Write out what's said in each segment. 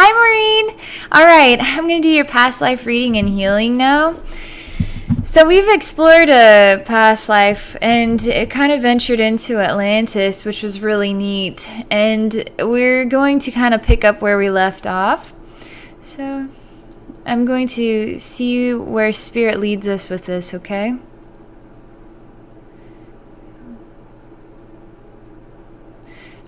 Hi, Maureen. All right, I'm going to do your past life reading and healing now. So we've explored a past life and it kind of ventured into Atlantis, which was really neat. And we're going to kind of pick up where we left off. So I'm going to see where Spirit leads us with this, okay?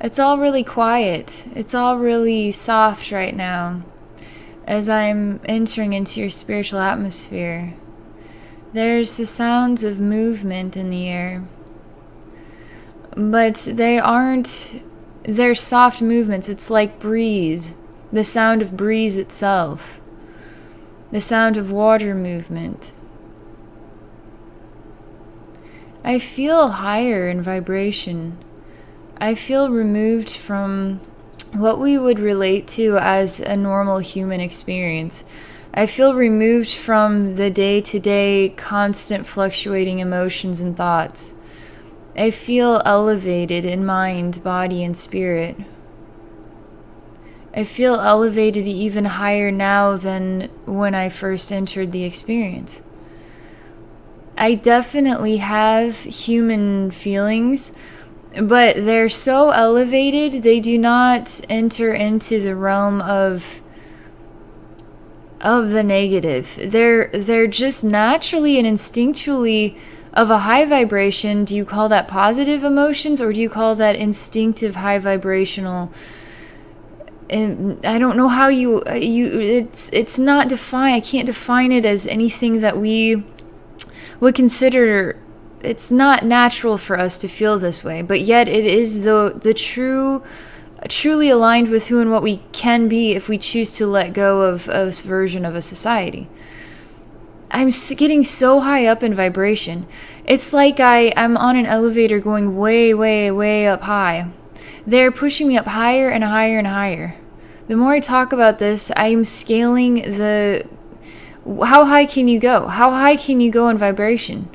It's all really quiet. It's all really soft right now as I'm entering into your spiritual atmosphere. There's the sounds of movement in the air, but they're soft movements. It's like breeze, the sound of breeze itself, the sound of water movement. I feel higher in vibration. I feel removed from what we would relate to as a normal human experience. I feel removed from the day-to-day constant fluctuating emotions and thoughts. I feel elevated in mind, body, and spirit. I feel elevated even higher now than when I first entered the experience. I definitely have human feelings, but they're so elevated, they do not enter into the realm of the negative. They're just naturally and instinctually of a high vibration. Do you call that positive emotions, or do you call that instinctive high vibrational? And I don't know how it's not defined. I can't define it as anything that we would consider. It's not natural for us to feel this way, but yet it is the truly aligned with who and what we can be if we choose to let go of a version of a society. I'm getting so high up in vibration. It's like I'm on an elevator going way, way, way up high. They're pushing me up higher and higher and higher. The more I talk about this, I'm scaling how high can you go? How high can you go in vibration?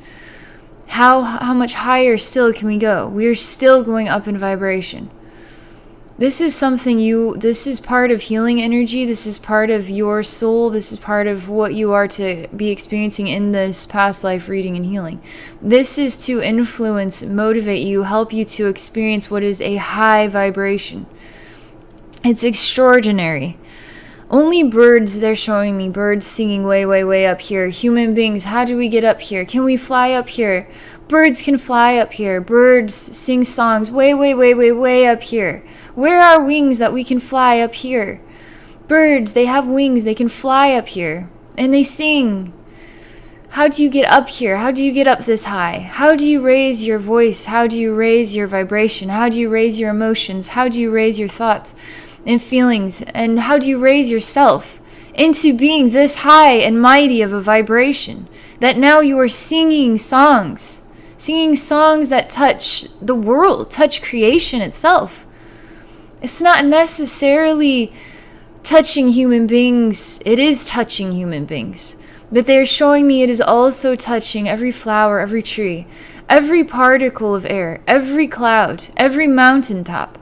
How much higher still can we go? We're still going up in vibration. This is this is part of healing energy. This is part of your soul. This is part of what you are to be experiencing in this past life reading and healing. This is to influence, motivate you, help you to experience what is a high vibration. It's extraordinary. Only birds, they're showing me birds singing way, way, way up here. Human beings, how do we get up here? Can we fly up here? Birds can fly up here. Birds sing songs way, way, way, way, way up here. Where are wings that we can fly up here? Birds, they have wings, they can fly up here. And they sing. How do you get up here? How do you get up this high? How do you raise your voice? How do you raise your vibration? How do you raise your emotions? How do you raise your thoughts and feelings? And how do you raise yourself into being this high and mighty of a vibration that now you are singing songs that touch the world, touch creation itself? It's not necessarily touching human beings. It is touching human beings, but they're showing me it is also touching every flower, every tree, every particle of air, every cloud, every mountaintop.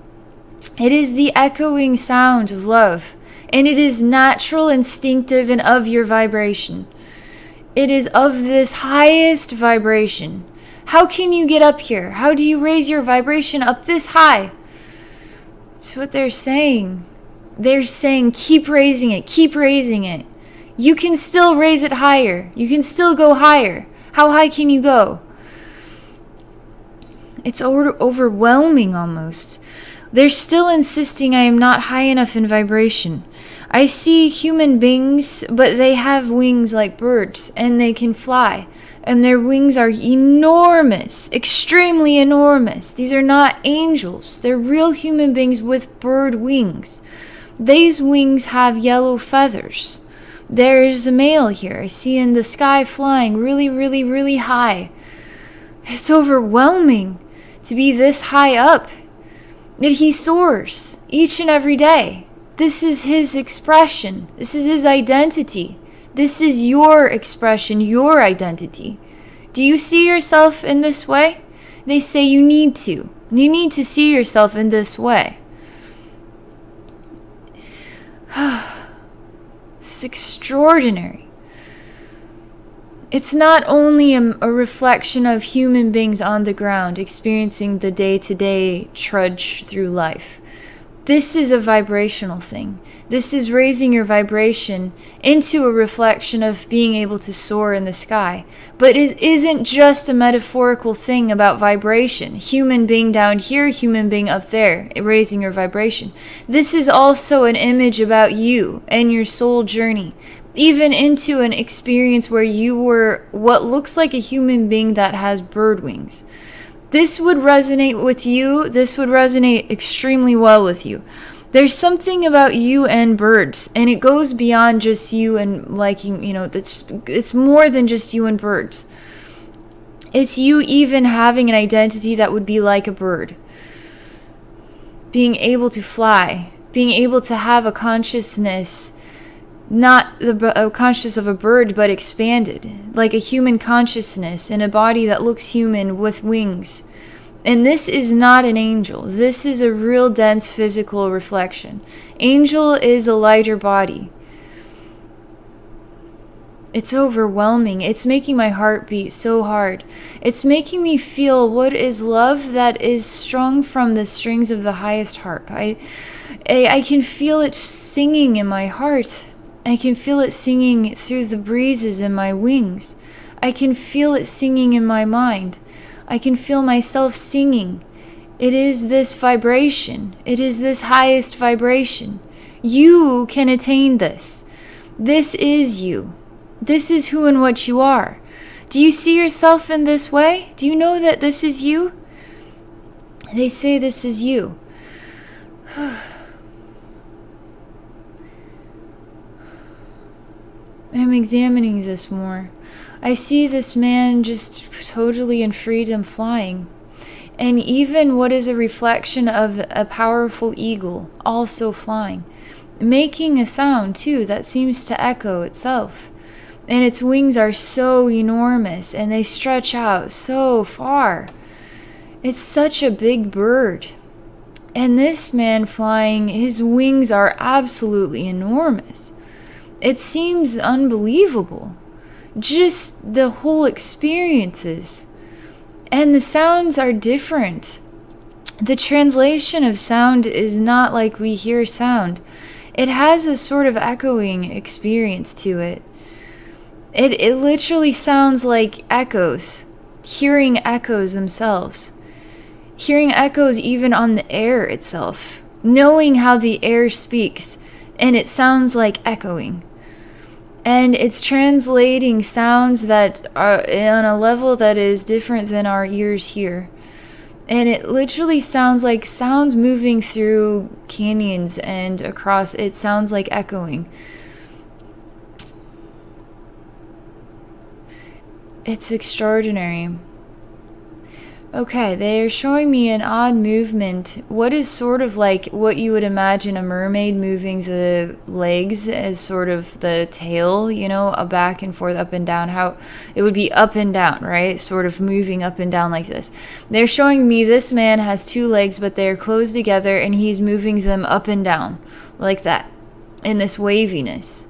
It is the echoing sound of love, and it is natural, instinctive, and of your vibration. It is of this highest vibration. How can you get up here? How do you raise your vibration up this high? It's what they're saying. They're saying, keep raising it, keep raising it. You can still raise it higher. You can still go higher. How high can you go? It's overwhelming almost. They're still insisting I am not high enough in vibration. I see human beings, but they have wings like birds, and they can fly. And their wings are enormous, extremely enormous. These are not angels. They're real human beings with bird wings. These wings have yellow feathers. There's a male here. I see in the sky flying really, really, really high. It's overwhelming to be this high up. That he soars each and every day. This is his expression. This is his identity. This is your expression, your identity. Do you see yourself in this way? They say you need to. You need to see yourself in this way. It's extraordinary. It's not only a reflection of human beings on the ground experiencing the day-to-day trudge through life. This is a vibrational thing. This is raising your vibration into a reflection of being able to soar in the sky. But it isn't just a metaphorical thing about vibration. Human being down here, human being up there, raising your vibration. This is also an image about you and your soul journey. Even into an experience where you were what looks like a human being that has bird wings. This would resonate with you. This would resonate extremely well with you. There's something about you and birds, and it goes beyond just you and liking, it's more than just you and birds. It's you even having an identity that would be like a bird. Being able to fly, being able to have a consciousness, not the consciousness of a bird, but expanded, like a human consciousness in a body that looks human with wings. And this is not an angel. This is a real dense physical reflection. Angel is a lighter body. It's overwhelming. It's making my heart beat so hard. It's making me feel what is love that is strung from the strings of the highest harp. I can feel it singing in my heart. I can feel it singing through the breezes in my wings. I can feel it singing in my mind. I can feel myself singing. It is this vibration. It is this highest vibration. You can attain this. This is you. This is who and what you are. Do you see yourself in this way? Do you know that this is you? They say this is you. I'm examining this more. I see this man just totally in freedom flying. And even what is a reflection of a powerful eagle also flying. Making a sound too that seems to echo itself. And its wings are so enormous and they stretch out so far. It's such a big bird. And this man flying, his wings are absolutely enormous. It seems unbelievable. Just the whole experiences. And the sounds are different. The translation of sound is not like we hear sound. It has a sort of echoing experience to it. It literally sounds like echoes. Hearing echoes themselves. Hearing echoes even on the air itself. Knowing how the air speaks. And it sounds like echoing. And it's translating sounds that are on a level that is different than our ears hear. And it literally sounds like sounds moving through canyons and across. It sounds like echoing. It's extraordinary. Okay, they are showing me an odd movement. What is sort of like what you would imagine a mermaid moving the legs as sort of the tail, a back and forth, up and down. How it would be up and down, right? Sort of moving up and down like this. They're showing me this man has two legs, but they're closed together and he's moving them up and down like that in this waviness.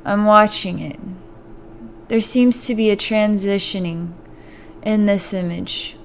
I'm watching it. There seems to be a transitioning in this image.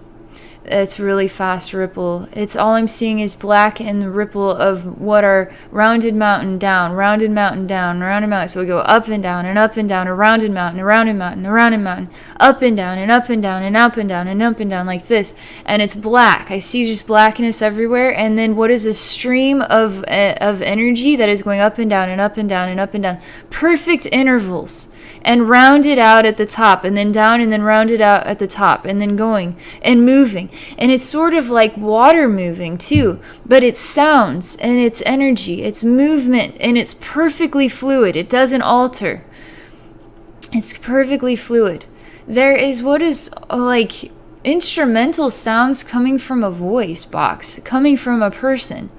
It's really fast ripple. It's all I'm seeing is black and the ripple of what are rounded mountain down, rounded mountain down, rounded mountain. So we go up and down and up and down, a rounded mountain, a rounded mountain, a rounded mountain, up and down and up and down and up and down and up and down like this. And it's black. I see just blackness everywhere. And then what is a stream of energy that is going up and down and up and down and up and down. Perfect intervals. And rounded out at the top, and then down, and then rounded out at the top, and then going and moving. And it's sort of like water moving too, but it's sounds and it's energy, it's movement, and it's perfectly fluid. It doesn't alter. It's perfectly fluid. There is what is like instrumental sounds coming from a voice box, coming from a person.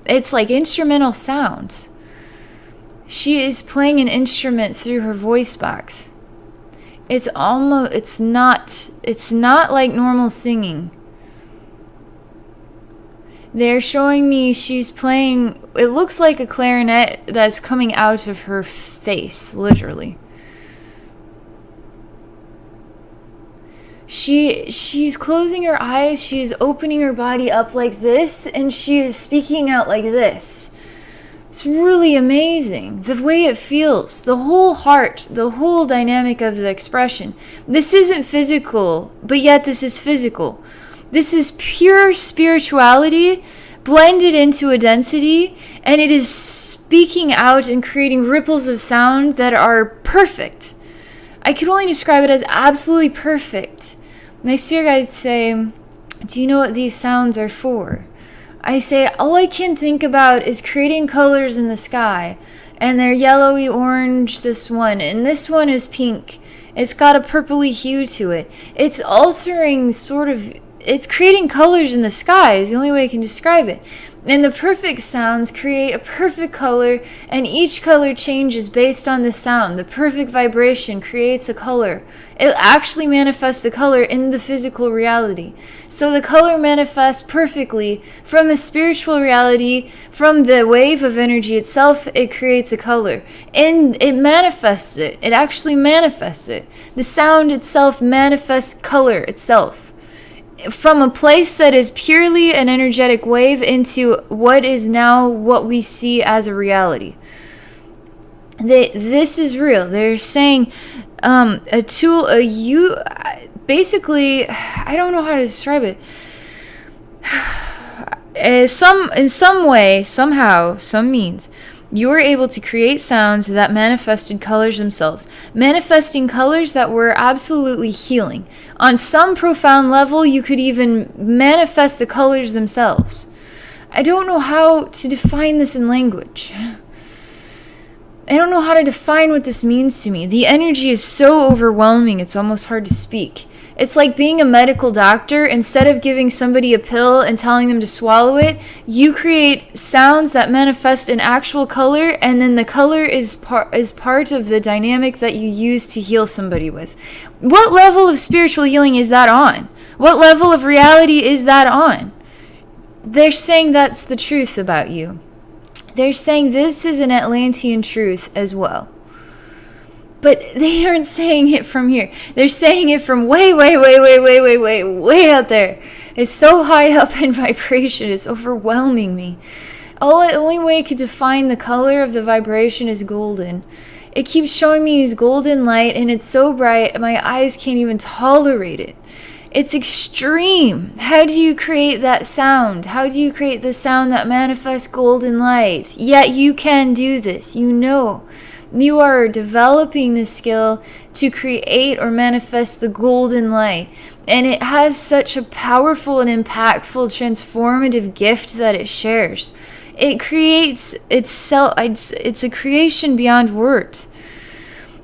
It's like instrumental sounds. She is playing an instrument through her voice box. It's not like normal singing. They're showing me she's playing, it looks like a clarinet that's coming out of her face, literally. She's closing her eyes, she's opening her body up like this, and she is speaking out like this. It's really amazing, the way it feels, the whole heart, the whole dynamic of the expression. This isn't physical, but yet this is physical. This is pure spirituality blended into a density, and it is speaking out and creating ripples of sound that are perfect. I could only describe it as absolutely perfect. My spirit guides say, do you know what these sounds are for? I say, all I can think about is creating colors in the sky. And they're yellowy orange, this one. And this one is pink. It's got a purpley hue to it. It's altering it's creating colors in the sky is the only way I can describe it. And the perfect sounds create a perfect color, and each color changes based on the sound. The perfect vibration creates a color. It actually manifests the color in the physical reality. So the color manifests perfectly from a spiritual reality, from the wave of energy itself. It creates a color, and it manifests it. It actually manifests it. The sound itself manifests color itself. From a place that is purely an energetic wave into what is now what we see as a reality. This is real. They're saying a tool, basically, I don't know how to describe it. In some way, somehow, some means, you were able to create sounds that manifested colors themselves, manifesting colors that were absolutely healing. On some profound level, you could even manifest the colors themselves. I don't know how to define this in language. I don't know how to define what this means to me. The energy is so overwhelming, it's almost hard to speak. It's like being a medical doctor. Instead of giving somebody a pill and telling them to swallow it, you create sounds that manifest in actual color, and then the color is part of the dynamic that you use to heal somebody with. What level of spiritual healing is that on? What level of reality is that on? They're saying that's the truth about you. They're saying this is an Atlantean truth as well. But they aren't saying it from here. They're saying it from way out there. It's so high up in vibration. It's overwhelming me. The only way I could define the color of the vibration is golden. It keeps showing me this golden light, and it's so bright, my eyes can't even tolerate it. It's extreme. How do you create that sound? How do you create the sound that manifests golden light? Yet you can do this. You know. You are developing the skill to create or manifest the golden light. And it has such a powerful and impactful, transformative gift that it shares. It creates itself. It's a creation beyond words.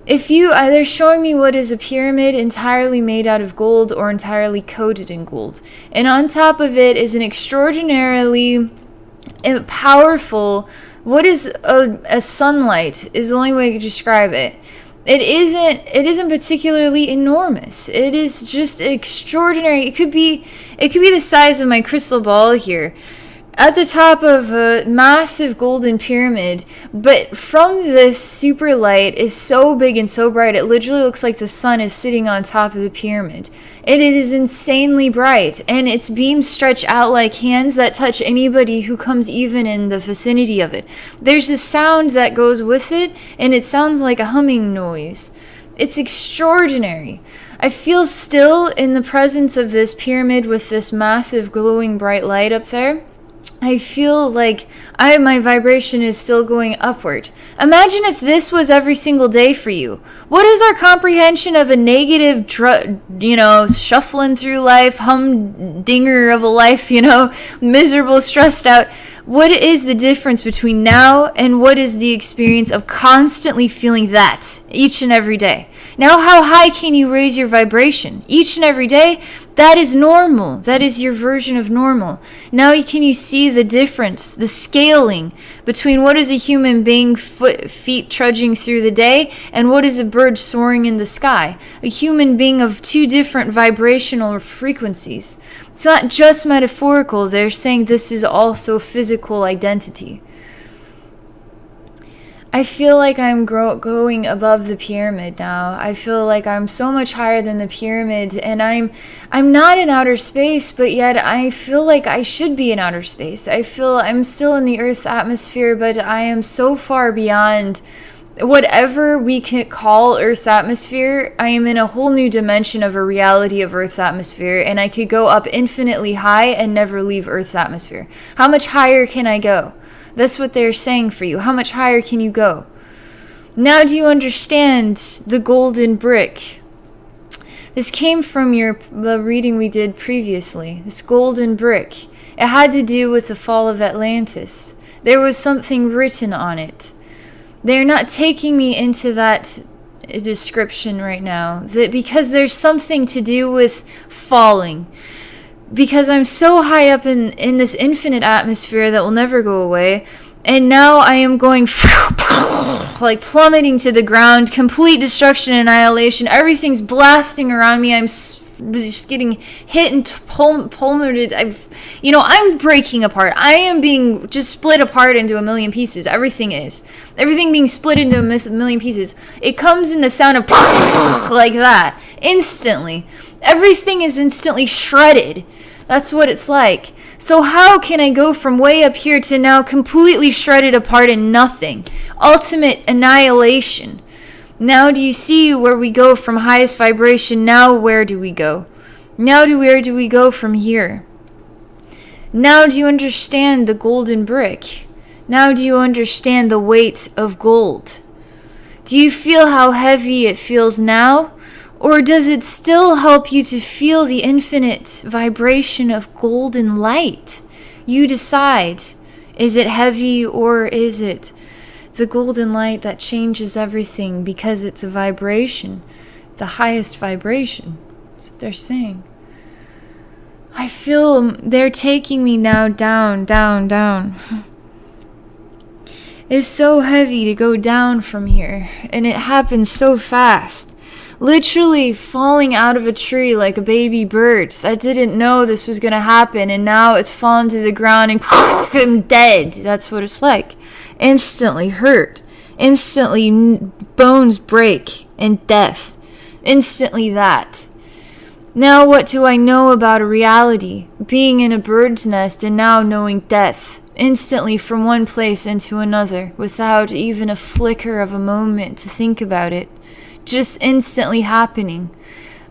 They're showing me what is a pyramid entirely made out of gold or entirely coated in gold. And on top of it is an extraordinarily powerful, what is a sunlight is the only way I could describe it. It isn't particularly enormous. It is just extraordinary. It could be the size of my crystal ball here. At the top of a massive golden pyramid, but from this super light is so big and so bright, it literally looks like the sun is sitting on top of the pyramid. And it is insanely bright, and its beams stretch out like hands that touch anybody who comes even in the vicinity of it. There's a sound that goes with it, and it sounds like a humming noise. It's extraordinary. I feel still in the presence of this pyramid with this massive glowing bright light up there. I feel like my vibration is still going upward. Imagine if this was every single day for you. What is our comprehension of a negative, shuffling through life, humdinger of a life, miserable, stressed out? What is the difference between now and what is the experience of constantly feeling that each and every day? Now, how high can you raise your vibration? Each and every day, that is normal. That is your version of normal. Now, can you see the difference, the scaling between what is a human being feet trudging through the day and what is a bird soaring in the sky? A human being of two different vibrational frequencies. It's not just metaphorical. They're saying this is also physical identity. I feel like I'm going above the pyramid now. I feel like I'm so much higher than the pyramid, and I'm not in outer space, but yet I feel like I should be in outer space. I feel I'm still in the Earth's atmosphere, but I am so far beyond whatever we can call Earth's atmosphere. I am in a whole new dimension of a reality of Earth's atmosphere, and I could go up infinitely high and never leave Earth's atmosphere. How much higher can I go? That's what they're saying for you. How much higher can you go? Now do you understand the golden brick? This came from the reading we did previously. This golden brick. It had to do with the fall of Atlantis. There was something written on it. They're not taking me into that description right now. Because there's something to do with falling. Because I'm so high up in this infinite atmosphere that will never go away, and now I am going like plummeting to the ground, complete destruction, annihilation. Everything's blasting around me. I'm just getting hit and pulmoned. I'm breaking apart. I am being just split apart into a million pieces. Everything being split into a million pieces. It comes in the sound of like that instantly. Everything is instantly shredded. That's what it's like. So how can I go from way up here to now completely shredded apart and nothing? Ultimate annihilation. Now do you see where we go from highest vibration? Now where do we go? Where do we go from here? Now do you understand the golden brick? Now do you understand the weight of gold? Do you feel how heavy it feels now? Or does it still help you to feel the infinite vibration of golden light? You decide. Is it heavy, or is it the golden light that changes everything because it's a vibration, the highest vibration? That's what they're saying. I feel they're taking me now down, down, down. It's so heavy to go down from here, and it happens so fast. Literally falling out of a tree like a baby bird that didn't know this was going to happen, and now it's fallen to the ground and I'm dead. That's what it's like. Instantly hurt. Instantly bones break and death. Instantly that. Now what do I know about a reality? Being in a bird's nest and now knowing death. Instantly from one place into another without even a flicker of a moment to think about it. Just instantly happening.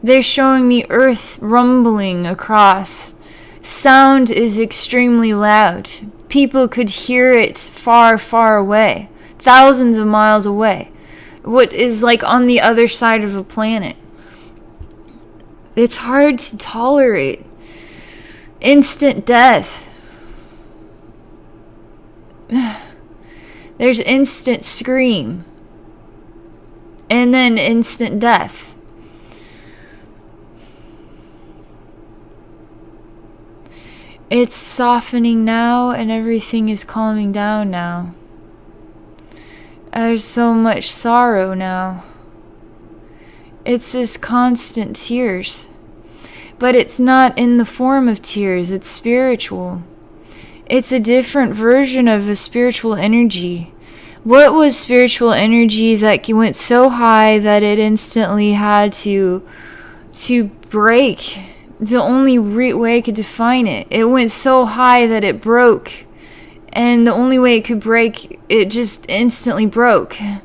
They're showing me earth rumbling across. Sound is extremely loud. People could hear it far, far away. Thousands of miles away. What is like on the other side of a planet. It's hard to tolerate. Instant death. There's instant scream. And then instant death. It's softening now, and everything is calming down now. There's so much sorrow now. It's just constant tears. But it's not in the form of tears, it's spiritual. It's a different version of a spiritual energy. What was spiritual energy that went so high that it instantly had to break? The only way I could define it. It went so high that it broke. And the only way it could break, it just instantly broke. And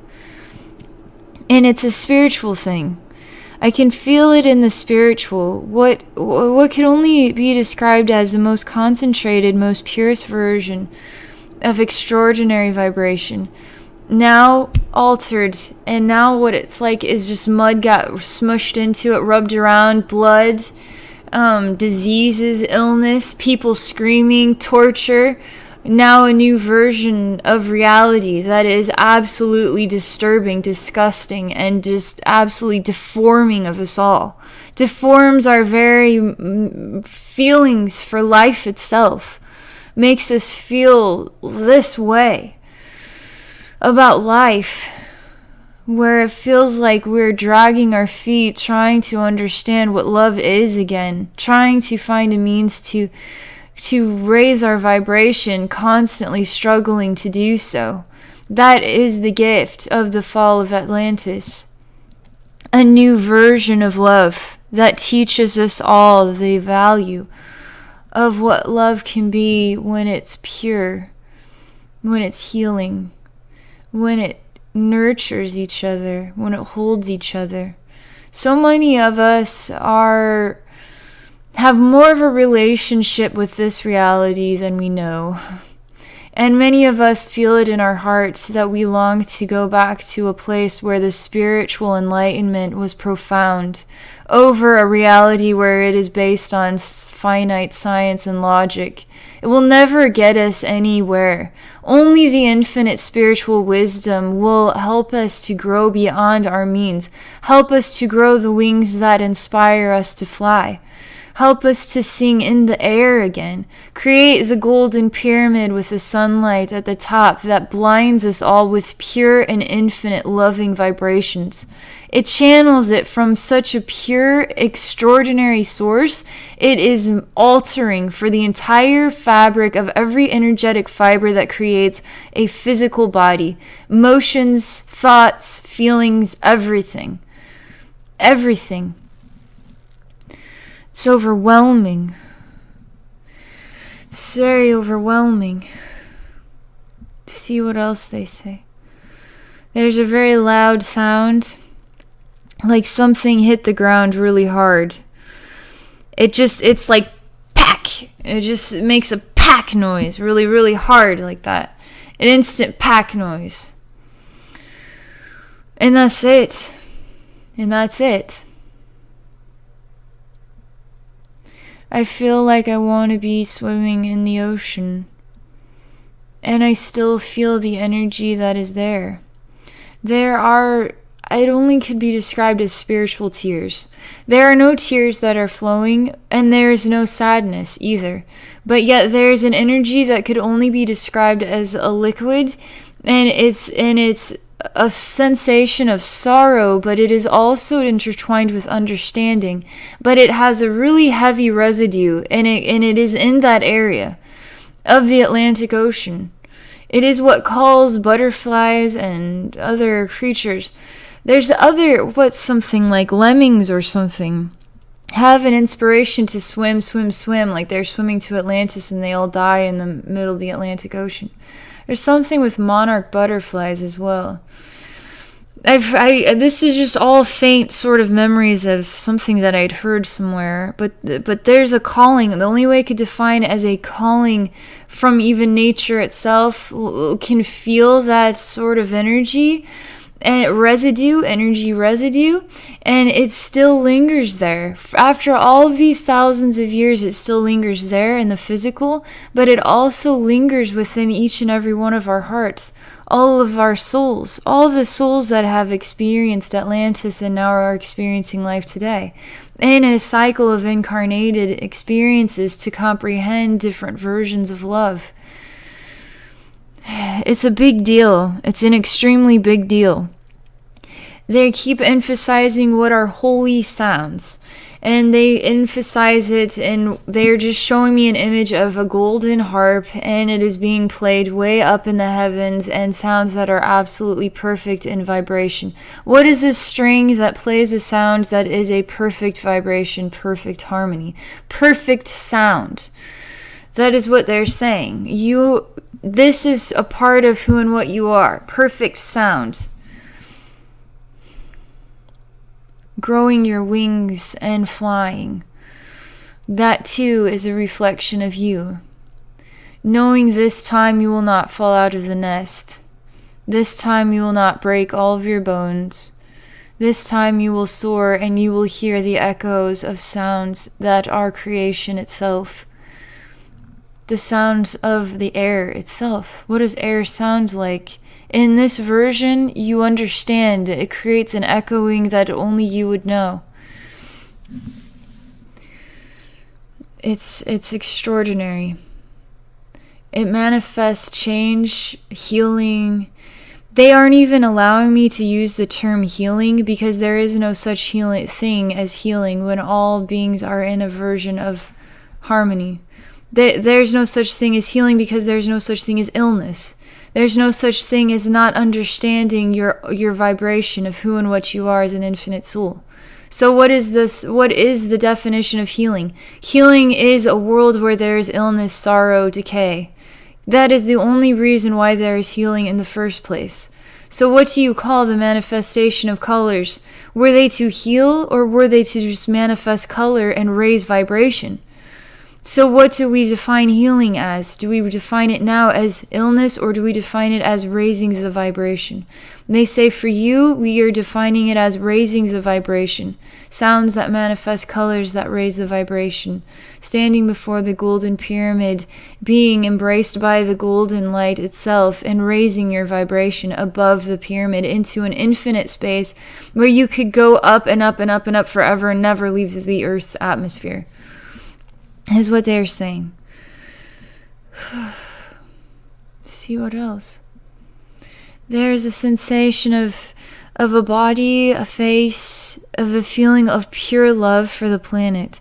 it's a spiritual thing. I can feel it in the spiritual. What could only be described as the most concentrated, most purest version of extraordinary vibration. Now altered, and now what it's like is just mud got smushed into it, rubbed around, blood, diseases, illness, people screaming, torture, now a new version of reality that is absolutely disturbing, disgusting, and just absolutely deforming of us all. Deforms our very feelings for life itself. Makes us feel this way about life, where it feels like we're dragging our feet, trying to understand what love is again, trying to find a means to raise our vibration, constantly struggling to do so. That is the gift of the fall of Atlantis. A new version of love that teaches us all the value of what love can be when it's pure, when it's healing, when it nurtures each other, when it holds each other. So many of us have more of a relationship with this reality than we know. And many of us feel it in our hearts that we long to go back to a place where the spiritual enlightenment was profound over a reality where it is based on finite science and logic. It will never get us anywhere. Only the infinite spiritual wisdom will help us to grow beyond our means, help us to grow the wings that inspire us to fly. Help us to sing in the air again. Create the golden pyramid with the sunlight at the top that blinds us all with pure and infinite loving vibrations. It channels it from such a pure, extraordinary source. It is altering for the entire fabric of every energetic fiber that creates a physical body. Emotions, thoughts, feelings, everything. Everything. It's overwhelming. It's very overwhelming. See what else they say. There's a very loud sound, like something hit the ground really hard. It's like pack. It just makes a pack noise, really, really hard like that. An instant pack noise. And that's it. And that's it. I feel like I want to be swimming in the ocean. And I still feel the energy that is there. It only could be described as spiritual tears. There are no tears that are flowing, and there is no sadness either. But yet there is an energy that could only be described as a liquid, and it's a sensation of sorrow, but it is also intertwined with understanding. But it has a really heavy residue, and it is in that area of the Atlantic Ocean. It is what calls butterflies and other creatures. There's something like lemmings or something, have an inspiration to swim, like they're swimming to Atlantis and they all die in the middle of the Atlantic Ocean. There's something with monarch butterflies as well. This is just all faint sort of memories of something that I'd heard somewhere, but there's a calling. The only way I could define it as a calling from even nature itself, can feel that sort of energy and energy residue, and it still lingers there. After all of these thousands of years, it still lingers there in the physical, but it also lingers within each and every one of our hearts. All of our souls, all the souls that have experienced Atlantis and now are experiencing life today, in a cycle of incarnated experiences to comprehend different versions of love. It's a big deal. It's an extremely big deal. They keep emphasizing what are holy sounds, and they emphasize it, and they're just showing me an image of a golden harp, and it is being played way up in the heavens, and sounds that are absolutely perfect in vibration. What is a string that plays a sound that is a perfect vibration, perfect harmony, perfect sound? That is what they're saying. This is a part of who and what you are. Perfect sound. Growing your wings and flying. That too is a reflection of you. Knowing this time you will not fall out of the nest. This time you will not break all of your bones. This time you will soar and you will hear the echoes of sounds that are creation itself. the sound of the air itself. What does air sound like? In this version, you understand. It creates an echoing that only you would know. It's extraordinary. It manifests change, healing. They aren't even allowing me to use the term healing because there is no such thing as healing when all beings are in a version of harmony. There's no such thing as healing because there's no such thing as illness. There's no such thing as not understanding your vibration of who and what you are as an infinite soul. So what is this? What is the definition of healing? Healing is a world where there is illness, sorrow, decay. That is the only reason why there is healing in the first place. So what do you call the manifestation of colors? Were they to heal, or were they to just manifest color and raise vibration? So what do we define healing as? Do we define it now as illness, or do we define it as raising the vibration? And they say for you, we are defining it as raising the vibration. Sounds that manifest colors that raise the vibration. Standing before the golden pyramid, being embraced by the golden light itself, and raising your vibration above the pyramid into an infinite space where you could go up and up and up and up forever and never leave the Earth's atmosphere. Is what they're saying. See what else? There's a sensation of a body, a face, of a feeling of pure love for the planet.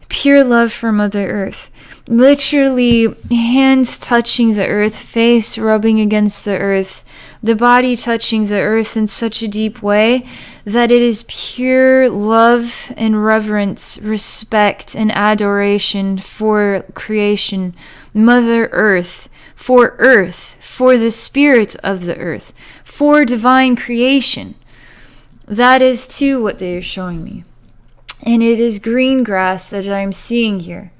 Pure love for Mother Earth. Literally, hands touching the earth, face rubbing against the earth, the body touching the earth in such a deep way that it is pure love and reverence, respect and adoration for creation, Mother Earth, for the spirit of the earth, for divine creation. That is too what they are showing me. And it is green grass that I'm seeing here.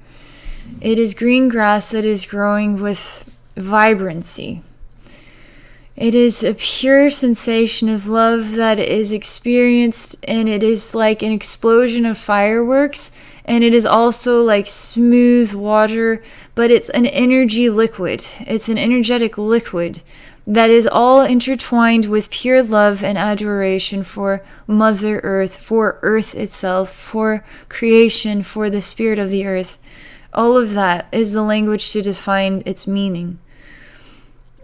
It is green grass that is growing with vibrancy. It is a pure sensation of love that is experienced, and it is like an explosion of fireworks, and it is also like smooth water, but it's an energy liquid. It's an energetic liquid that is all intertwined with pure love and adoration for Mother Earth, for Earth itself, for creation, for the spirit of the earth. All of that is the language to define its meaning.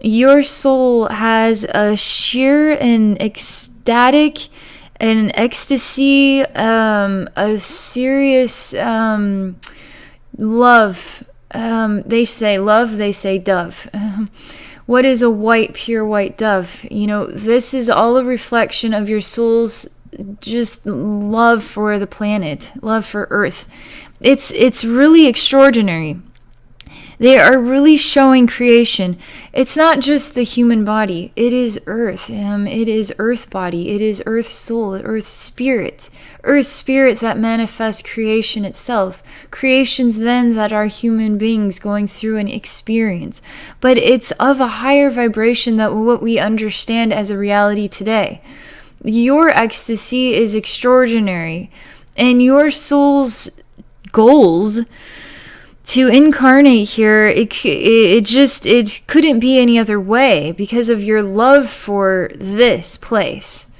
Your soul has a sheer and ecstatic and ecstasy, a serious love. They say love, they say dove. What is a white, pure white dove? You know, this is all a reflection of your soul's just love for the planet, love for Earth. It's really extraordinary. They are really showing creation. It's not just the human body. It is Earth. It is Earth body. It is Earth soul, Earth spirit. Earth spirit that manifests creation itself. Creations then that are human beings going through an experience. But it's of a higher vibration than what we understand as a reality today. Your ecstasy is extraordinary. And your soul's goals to incarnate here, it couldn't be any other way because of your love for this place.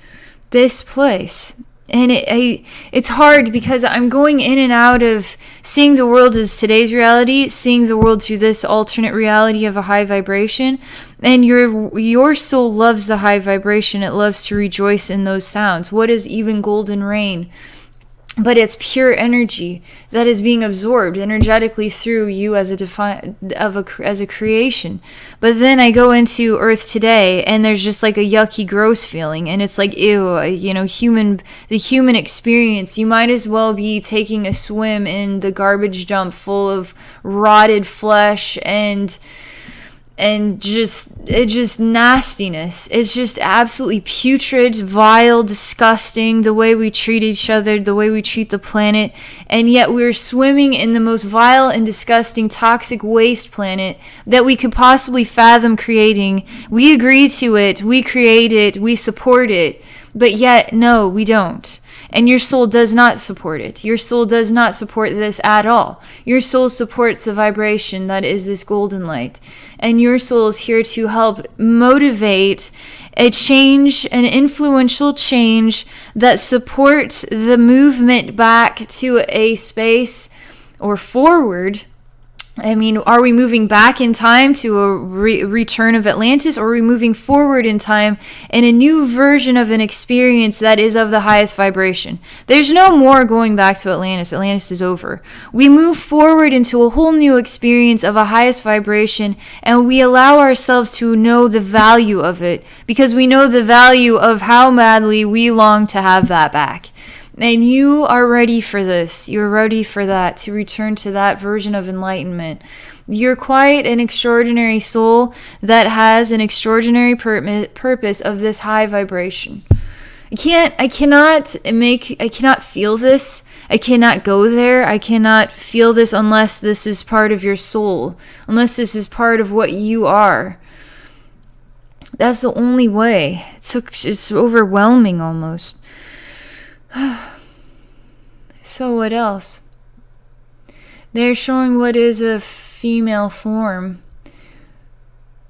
And it's hard because I'm going in and out of seeing the world as today's reality, seeing the world through this alternate reality of a high vibration. And your soul loves the high vibration. It loves to rejoice in those sounds. What is even golden rain? But it's pure energy that is being absorbed energetically through you as a creation. But then I go into Earth today, and there's just like a yucky, gross feeling, and it's like ew. You know, the human experience. You might as well be taking a swim in the garbage dump full of rotted flesh and just nastiness. It's just absolutely putrid, vile, disgusting, the way we treat each other, the way we treat the planet, and yet we're swimming in the most vile and disgusting toxic waste planet that we could possibly fathom creating. We agree to it, we create it, we support it, but yet no, we don't. And your soul does not support it. Your soul does not support this at all. Your soul supports the vibration that is this golden light. And your soul is here to help motivate a change, an influential change that supports the movement back to a space or forward. I mean, are we moving back in time to a return of Atlantis, or are we moving forward in time in a new version of an experience that is of the highest vibration? There's no more going back to Atlantis. Atlantis is over. We move forward into a whole new experience of a highest vibration, and we allow ourselves to know the value of it, because we know the value of how madly we long to have that back. And you are ready for this. You're ready for that, to return to that version of enlightenment. You're quite an extraordinary soul that has an extraordinary purpose of this high vibration. I cannot feel this. I cannot go there. I cannot feel this unless this is part of your soul, unless this is part of what you are. That's the only way. It's overwhelming almost. So what else? They're showing what is a female form.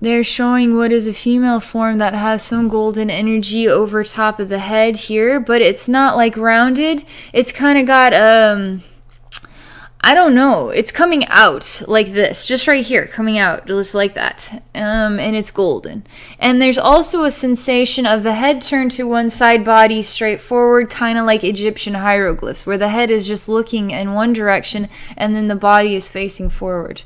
They're showing what is a female form that has some golden energy over top of the head here, but it's not like rounded. It's kind of got I don't know. It's coming out like this, just right here, coming out just like that. And it's golden. And there's also a sensation of the head turned to one side, body straight forward, kind of like Egyptian hieroglyphs, where the head is just looking in one direction and then the body is facing forward.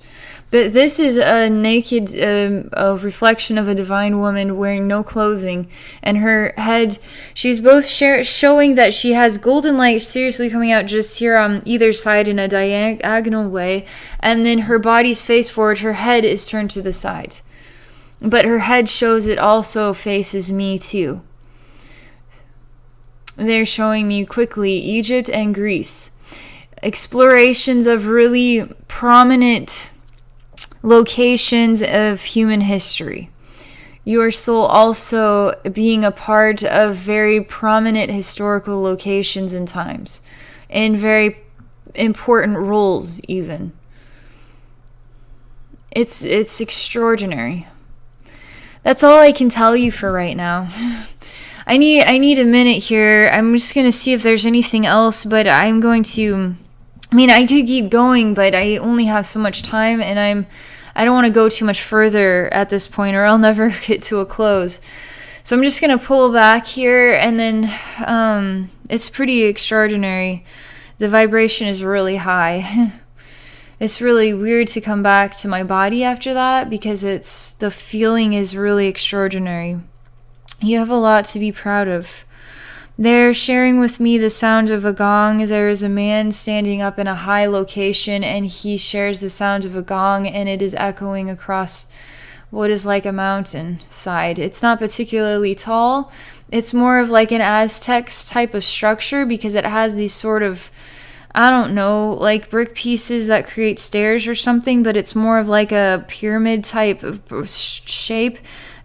But this is a naked a reflection of a divine woman wearing no clothing. And her head, she's both showing that she has golden light seriously coming out just here on either side in a diagonal way. And then her body's face forward, her head is turned to the side. But her head shows it also faces me too. They're showing me quickly Egypt and Greece. Explorations of really prominent locations of human history. Your soul also being a part of very prominent historical locations and times, in very important roles even. It's extraordinary. That's all I can tell you for right now. I need a minute here. I'm just going to see if there's anything else, but I'm going to, I could keep going, but I only have so much time, and I don't want to go too much further at this point, or I'll never get to a close. So I'm just going to pull back here, and then it's pretty extraordinary. The vibration is really high. It's really weird to come back to my body after that, because the feeling is really extraordinary. You have a lot to be proud of. They're sharing with me the sound of a gong. There is a man standing up in a high location, and he shares the sound of a gong, and it is echoing across what is like a mountain side. It's not particularly tall. It's more of like an Aztec type of structure, because it has these sort of, I don't know, like brick pieces that create stairs or something, but it's more of like a pyramid type of shape.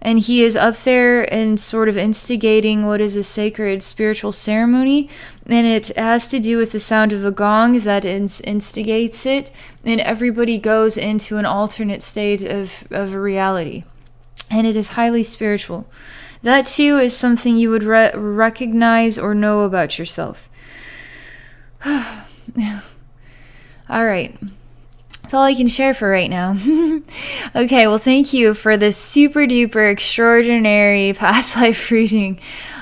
And he is up there and sort of instigating what is a sacred spiritual ceremony. And it has to do with the sound of a gong that instigates it. And everybody goes into an alternate state of a reality. And it is highly spiritual. That too is something you would recognize or know about yourself. All right. That's all I can share for right now. Okay, well, thank you for this super duper extraordinary past life reading.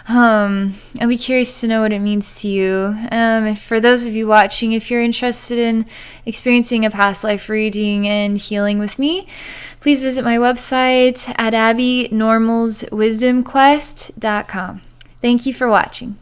I'll be curious to know what it means to you. And for those of you watching, if you're interested in experiencing a past life reading and healing with me, please visit my website at abbynormalswisdomquest.com. Thank you for watching.